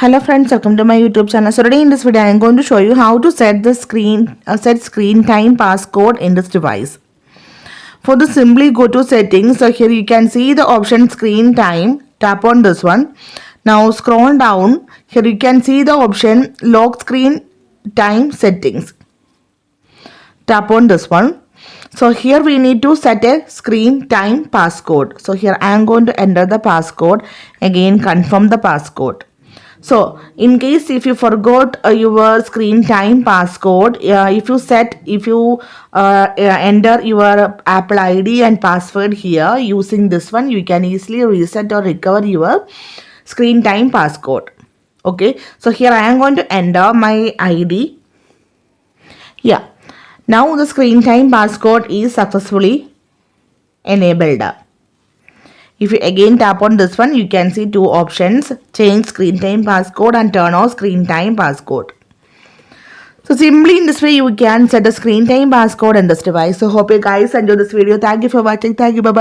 Hello friends, welcome to my YouTube channel. So today in this video I am going to show you how to set the set screen time passcode in this device. For this, simply go to settings. So here you can see the option screen time. Tap on this one. Now scroll down. Here you can see the option lock screen time settings. Tap on this one. So here we need to set a screen time passcode. So here I am going to enter the passcode. Again confirm the passcode. So in case if you forgot your screen time passcode, if you enter your Apple ID and password here using this one, you can easily reset or recover your screen time passcode. Okay, so here I am going to enter my ID. Yeah, now the screen time passcode is successfully enabled. If you again tap on this one, you can see two options: change screen time passcode and turn off screen time passcode. So simply in this way you can set a screen time passcode in this device. So hope you guys enjoy this video. Thank you for watching. Thank you. Bye bye.